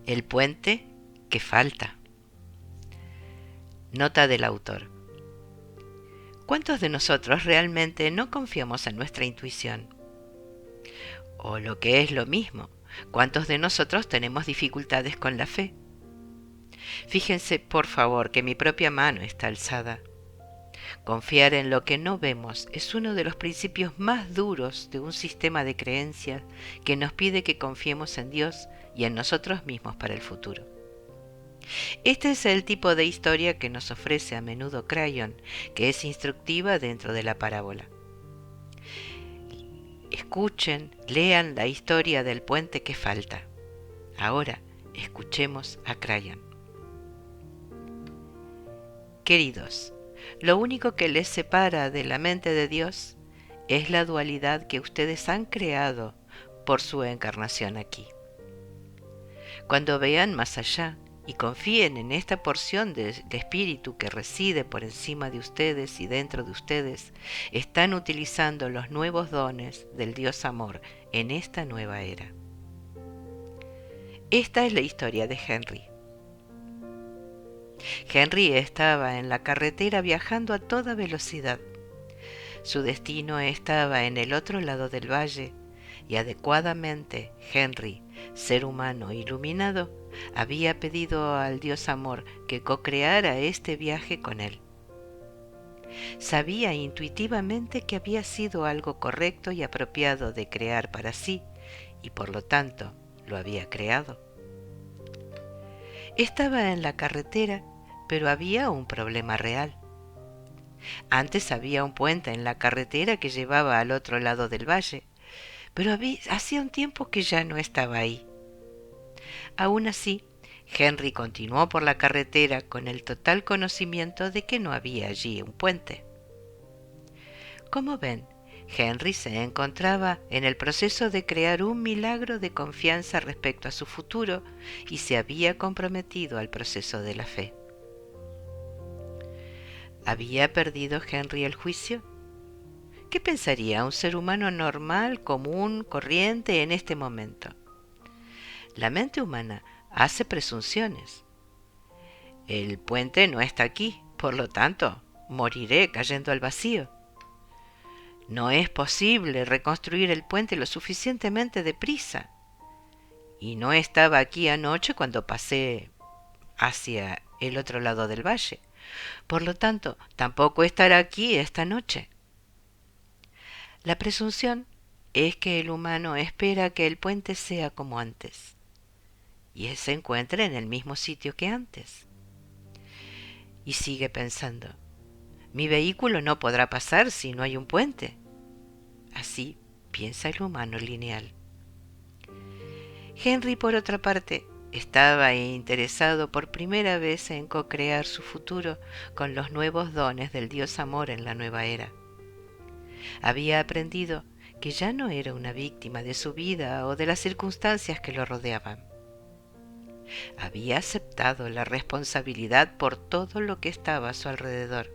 El puente que falta. Nota del autor. ¿Cuántos de nosotros realmente no confiamos en nuestra intuición? O lo que es lo mismo, ¿cuántos de nosotros tenemos dificultades con la fe? Fíjense, por favor, que mi propia mano está alzada. Confiar en lo que no vemos es uno de los principios más duros de un sistema de creencias que nos pide que confiemos en Dios y en nosotros mismos para el futuro. Este es el tipo de historia que nos ofrece a menudo Crayon, que es instructiva dentro de la parábola. Escuchen, lean la historia del puente que falta. Ahora, escuchemos a Crayon. Queridos, lo único que les separa de la mente de Dios es la dualidad que ustedes han creado por su encarnación aquí. Cuando vean más allá y confíen en esta porción de espíritu que reside por encima de ustedes y dentro de ustedes, están utilizando los nuevos dones del Dios Amor en esta nueva era. Esta es la historia de Henry. Henry estaba en la carretera viajando a toda velocidad. Su destino estaba en el otro lado del valle y adecuadamente Henry, ser humano iluminado, había pedido al Dios Amor que co-creara este viaje con él. Sabía intuitivamente que había sido algo correcto y apropiado de crear para sí y por lo tanto lo había creado. Estaba en la carretera, pero había un problema real. Antes había un puente en la carretera que llevaba al otro lado del valle, pero hacía un tiempo que ya no estaba ahí. Aún así, Henry continuó por la carretera con el total conocimiento de que no había allí un puente. Como ven, Henry se encontraba en el proceso de crear un milagro de confianza respecto a su futuro y se había comprometido al proceso de la fe. ¿Había perdido Henry el juicio? ¿Qué pensaría un ser humano normal, común, corriente en este momento? La mente humana hace presunciones. El puente no está aquí, por lo tanto, moriré cayendo al vacío. No es posible reconstruir el puente lo suficientemente deprisa. Y no estaba aquí anoche cuando pasé hacia el otro lado del valle. Por lo tanto, tampoco estará aquí esta noche. La presunción es que el humano espera que el puente sea como antes, y él se encuentra en el mismo sitio que antes. Y sigue pensando, mi vehículo no podrá pasar si no hay un puente. Así piensa el humano lineal. Henry, por otra parte, estaba interesado por primera vez en co-crear su futuro con los nuevos dones del Dios Amor en la nueva era. Había aprendido que ya no era una víctima de su vida o de las circunstancias que lo rodeaban. Había aceptado la responsabilidad por todo lo que estaba a su alrededor,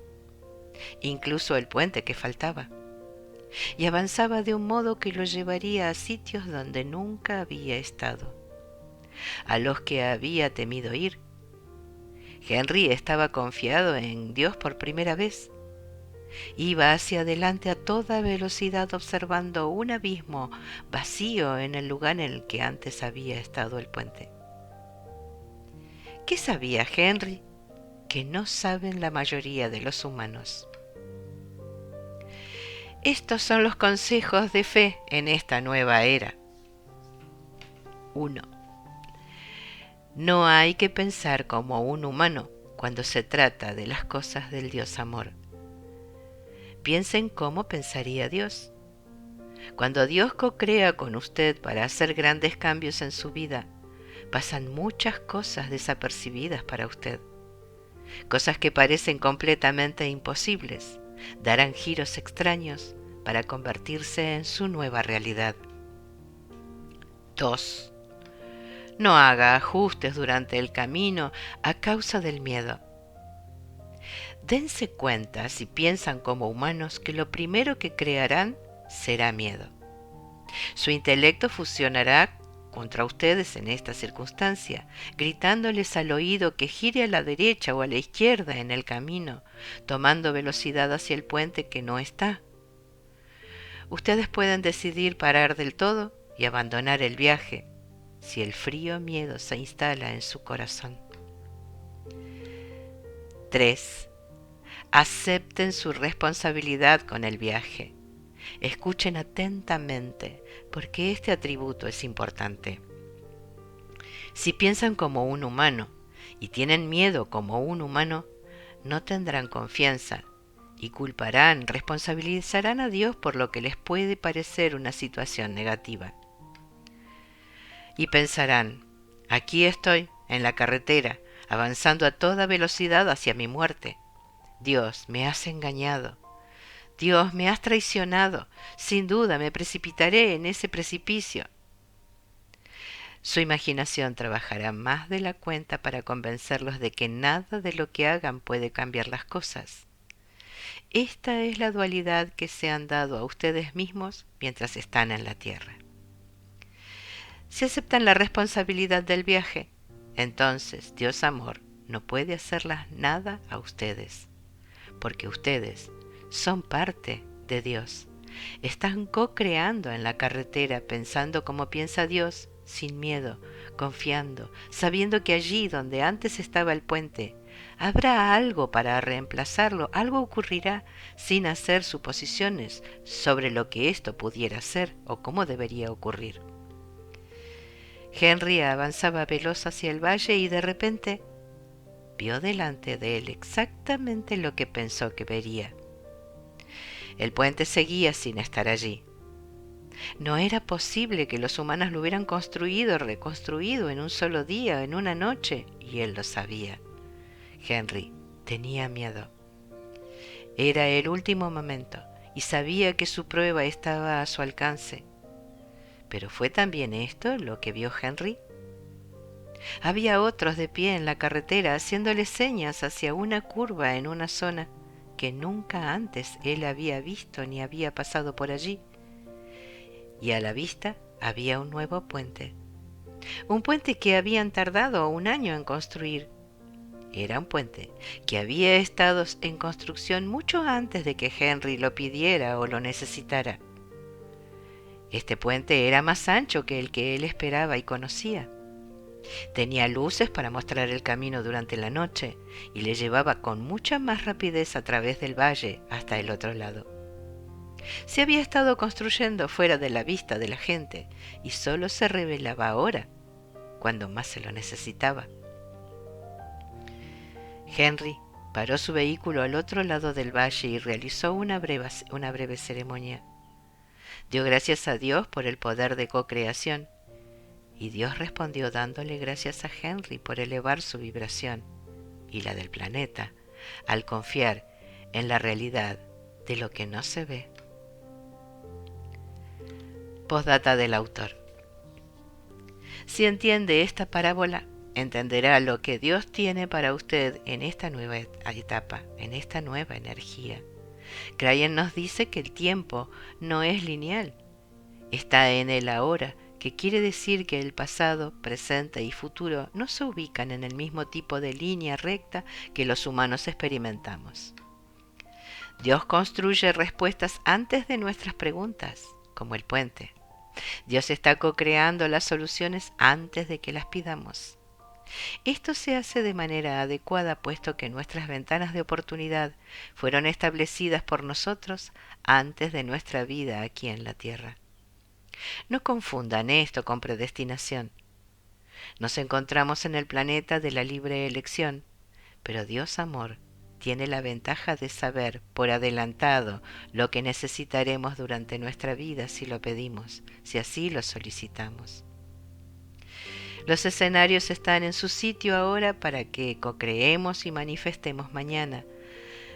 incluso el puente que faltaba, y avanzaba de un modo que lo llevaría a sitios donde nunca había estado, a los que había temido ir. Henry estaba confiado en Dios por primera vez. Iba hacia adelante a toda velocidad observando un abismo vacío en el lugar en el que antes había estado el puente. ¿Qué sabía Henry que no saben la mayoría de los humanos? Estos son los consejos de fe en esta nueva era. 1. No hay que pensar como un humano cuando se trata de las cosas del Dios Amor. Piensen cómo pensaría Dios. Cuando Dios co-crea con usted para hacer grandes cambios en su vida, pasan muchas cosas desapercibidas para usted. Cosas que parecen completamente imposibles, darán giros extraños para convertirse en su nueva realidad. 2. No haga ajustes durante el camino a causa del miedo. Dense cuenta, si piensan como humanos, que lo primero que crearán será miedo. Su intelecto funcionará contra ustedes en esta circunstancia, gritándoles al oído que gire a la derecha o a la izquierda en el camino, tomando velocidad hacia el puente que no está. Ustedes pueden decidir parar del todo y abandonar el viaje si el frío miedo se instala en su corazón. 3. Acepten su responsabilidad con el viaje. Escuchen atentamente, porque este atributo es importante. Si piensan como un humano y tienen miedo como un humano, no tendrán confianza y culparán, responsabilizarán a Dios por lo que les puede parecer una situación negativa. Y pensarán, aquí estoy, en la carretera, avanzando a toda velocidad hacia mi muerte. Dios, me has engañado. Dios, me has traicionado. Sin duda me precipitaré en ese precipicio. Su imaginación trabajará más de la cuenta para convencerlos de que nada de lo que hagan puede cambiar las cosas. Esta es la dualidad que se han dado a ustedes mismos mientras están en la tierra. Si aceptan la responsabilidad del viaje, entonces Dios Amor no puede hacerlas nada a ustedes, porque ustedes son parte de Dios. Están co-creando en la carretera pensando como piensa Dios, sin miedo, confiando, sabiendo que allí donde antes estaba el puente, habrá algo para reemplazarlo, algo ocurrirá sin hacer suposiciones sobre lo que esto pudiera ser o cómo debería ocurrir. Henry avanzaba veloz hacia el valle y de repente vio delante de él exactamente lo que pensó que vería. El puente seguía sin estar allí. No era posible que los humanos lo hubieran construido, reconstruido en un solo día, en una noche, y él lo sabía. Henry tenía miedo. Era el último momento y sabía que su prueba estaba a su alcance. ¿Pero fue también esto lo que vio Henry? Había otros de pie en la carretera haciéndole señas hacia una curva en una zona que nunca antes él había visto ni había pasado por allí. Y a la vista había un nuevo puente. Un puente que habían tardado 1 año en construir. Era un puente que había estado en construcción mucho antes de que Henry lo pidiera o lo necesitara. Este puente era más ancho que el que él esperaba y conocía. Tenía luces para mostrar el camino durante la noche y le llevaba con mucha más rapidez a través del valle hasta el otro lado. Se había estado construyendo fuera de la vista de la gente y solo se revelaba ahora, cuando más se lo necesitaba. Henry paró su vehículo al otro lado del valle y realizó una breve ceremonia. Dio gracias a Dios por el poder de co-creación, y Dios respondió dándole gracias a Henry por elevar su vibración y la del planeta al confiar en la realidad de lo que no se ve. Postdata del autor. Si entiende esta parábola, entenderá lo que Dios tiene para usted en esta nueva etapa, en esta nueva energía. Crayen nos dice que el tiempo no es lineal, está en el ahora, que quiere decir que el pasado, presente y futuro no se ubican en el mismo tipo de línea recta que los humanos experimentamos. Dios construye respuestas antes de nuestras preguntas, como el puente. Dios está co-creando las soluciones antes de que las pidamos. Esto se hace de manera adecuada puesto que nuestras ventanas de oportunidad fueron establecidas por nosotros antes de nuestra vida aquí en la tierra. No confundan esto con predestinación. Nos encontramos en el planeta de la libre elección, pero Dios Amor tiene la ventaja de saber por adelantado lo que necesitaremos durante nuestra vida si lo pedimos, si así lo solicitamos. Los escenarios están en su sitio ahora para que co-creemos y manifestemos mañana,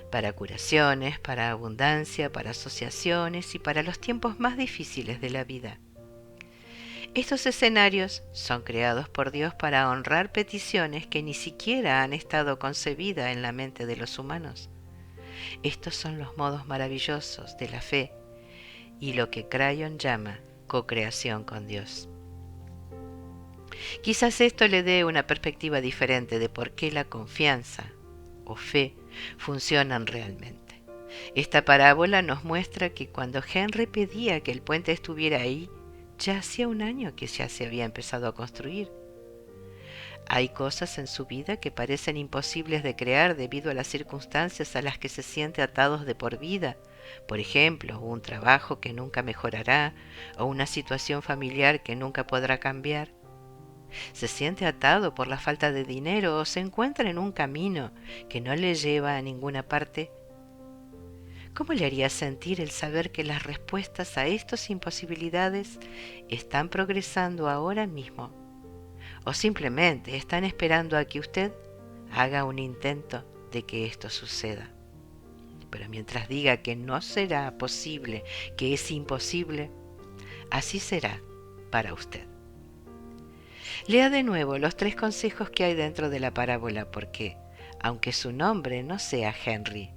para curaciones, para abundancia, para asociaciones y para los tiempos más difíciles de la vida. Estos escenarios son creados por Dios para honrar peticiones que ni siquiera han estado concebidas en la mente de los humanos. Estos son los modos maravillosos de la fe y lo que Crayon llama co-creación con Dios. Quizás esto le dé una perspectiva diferente de por qué la confianza o fe funcionan realmente. Esta parábola nos muestra que cuando Henry pedía que el puente estuviera ahí, ya hacía un año que ya se había empezado a construir. Hay cosas en su vida que parecen imposibles de crear debido a las circunstancias a las que se siente atados de por vida. Por ejemplo, un trabajo que nunca mejorará o una situación familiar que nunca podrá cambiar. Se siente atado por la falta de dinero o se encuentra en un camino que no le lleva a ninguna parte. ¿Cómo le haría sentir el saber que las respuestas a estas imposibilidades están progresando ahora mismo? O simplemente están esperando a que usted haga un intento de que esto suceda. Pero mientras diga que no será posible, que es imposible, así será para usted. Lea de nuevo los 3 consejos que hay dentro de la parábola porque, aunque su nombre no sea Henry,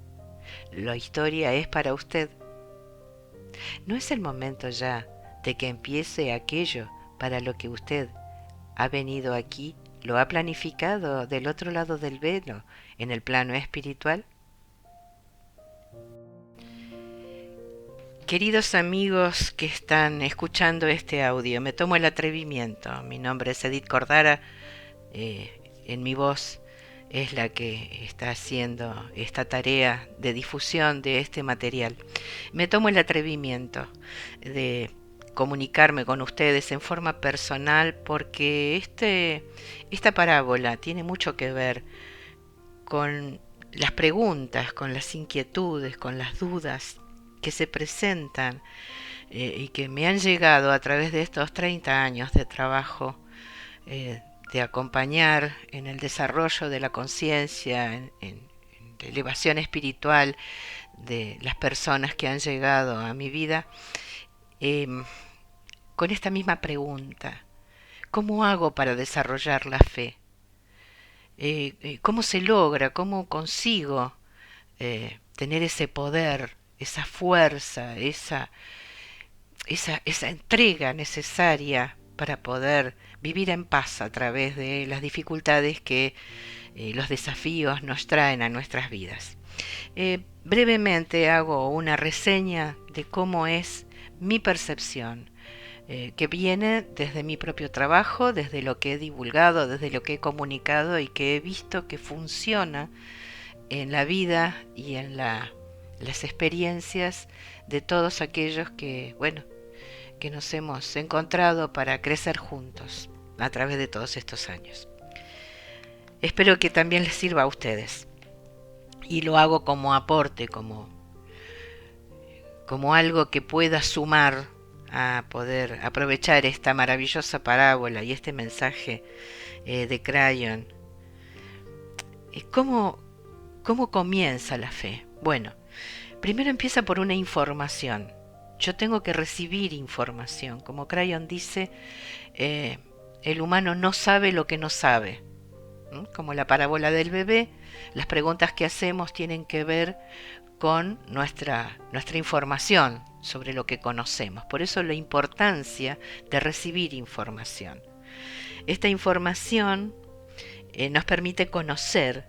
la historia es para usted. ¿No es el momento ya de que empiece aquello para lo que usted ha venido aquí, lo ha planificado del otro lado del velo, en el plano espiritual? Queridos amigos que están escuchando este audio, me tomo el atrevimiento. Mi nombre es Edith Cordara, en mi voz es la que está haciendo esta tarea de difusión de este material. Me tomo el atrevimiento de comunicarme con ustedes en forma personal porque esta parábola tiene mucho que ver con las preguntas, con las inquietudes, con las dudas que se presentan y que me han llegado a través de estos 30 años de trabajo, de acompañar en el desarrollo de la conciencia, en la elevación espiritual de las personas que han llegado a mi vida, con esta misma pregunta: ¿cómo hago para desarrollar la fe? ¿Cómo se logra? ¿Cómo consigo tener ese poder, esa fuerza, esa entrega necesaria para poder vivir en paz a través de las dificultades que los desafíos nos traen a nuestras vidas? Brevemente hago una reseña de cómo es mi percepción, que viene desde mi propio trabajo, desde lo que he divulgado, desde lo que he comunicado y que he visto que funciona en la vida y en las experiencias de todos aquellos que, bueno, que nos hemos encontrado para crecer juntos a través de todos estos años. Espero que también les sirva a ustedes y lo hago como aporte, como algo que pueda sumar a poder aprovechar esta maravillosa parábola y este mensaje de Crayon. ¿Cómo comienza la fe? Bueno, primero empieza por una información. Yo tengo que recibir información. Como Crayon dice, el humano no sabe lo que no sabe. Como la parábola del bebé, las preguntas que hacemos tienen que ver con nuestra información sobre lo que conocemos. Por eso la importancia de recibir información. Esta información nos permite conocer.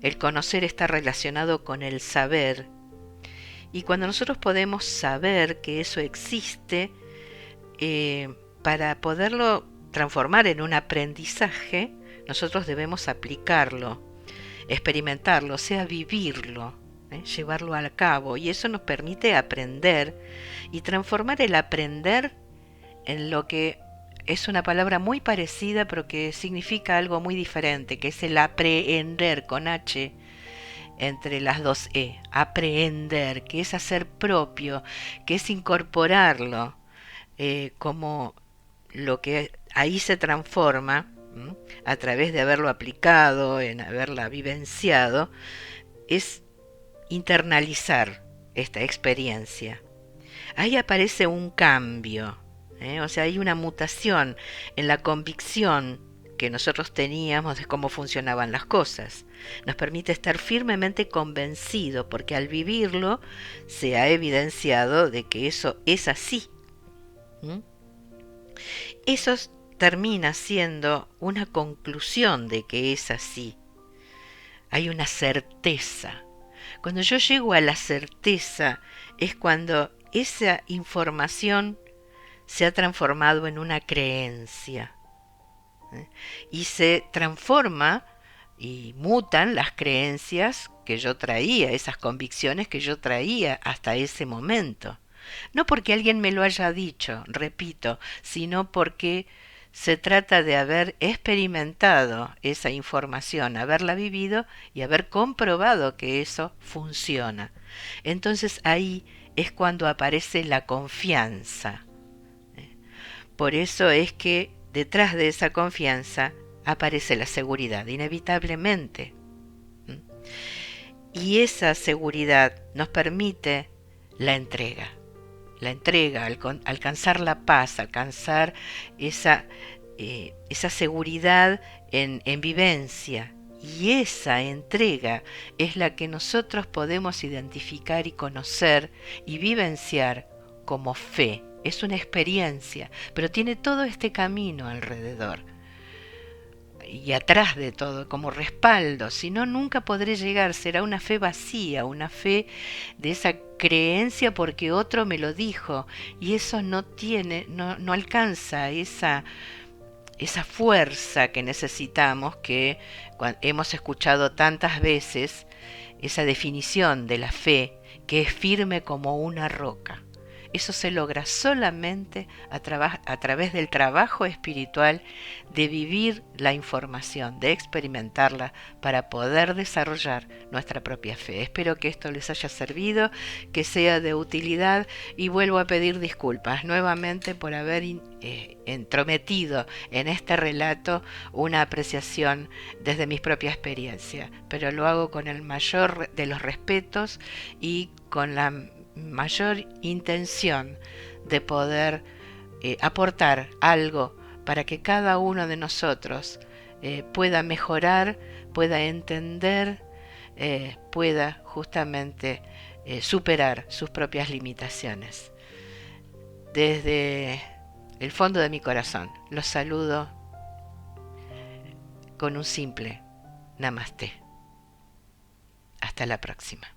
El conocer está relacionado con el saber. Y cuando nosotros podemos saber que eso existe, para poderlo transformar en un aprendizaje, nosotros debemos aplicarlo, experimentarlo, o sea, vivirlo, llevarlo a cabo. Y eso nos permite aprender y transformar el aprender en lo que es una palabra muy parecida, pero que significa algo muy diferente, que es el aprehender con H entre las dos E. Aprehender, que es hacer propio, que es incorporarlo como lo que ahí se transforma a través de haberlo aplicado, en haberla vivenciado, es internalizar esta experiencia. Ahí aparece un cambio, o sea, hay una mutación en la convicción que nosotros teníamos de cómo funcionaban las cosas. Nos permite estar firmemente convencido, porque al vivirlo se ha evidenciado de que eso es así. Esos termina siendo una conclusión de que es así. Hay una certeza. Cuando yo llego a la certeza es cuando esa información se ha transformado en una creencia, ¿eh? Y se transforma y mutan las creencias que yo traía, esas convicciones que yo traía hasta ese momento. No porque alguien me lo haya dicho, repito, sino porque se trata de haber experimentado esa información, haberla vivido y haber comprobado que eso funciona. Entonces ahí es cuando aparece la confianza. Por eso es que detrás de esa confianza aparece la seguridad, inevitablemente. Y esa seguridad nos permite la entrega. La entrega, alcanzar la paz, alcanzar esa seguridad en vivencia. Y esa entrega es la que nosotros podemos identificar y conocer y vivenciar como fe. Es una experiencia, pero tiene todo este camino alrededor y atrás de todo, como respaldo, si no nunca podré llegar, será una fe vacía, una fe de esa creencia porque otro me lo dijo, y eso no alcanza esa fuerza que necesitamos, que hemos escuchado tantas veces, esa definición de la fe, que es firme como una roca. Eso se logra solamente a través del trabajo espiritual, de vivir la información, de experimentarla para poder desarrollar nuestra propia fe. Espero que esto les haya servido, que sea de utilidad, y vuelvo a pedir disculpas nuevamente por haber entrometido en este relato una apreciación desde mi propia experiencia, pero lo hago con el mayor de los respetos y con la mayor intención de poder aportar algo para que cada uno de nosotros pueda mejorar, pueda entender, pueda justamente superar sus propias limitaciones. Desde el fondo de mi corazón los saludo con un simple namaste. Hasta la próxima.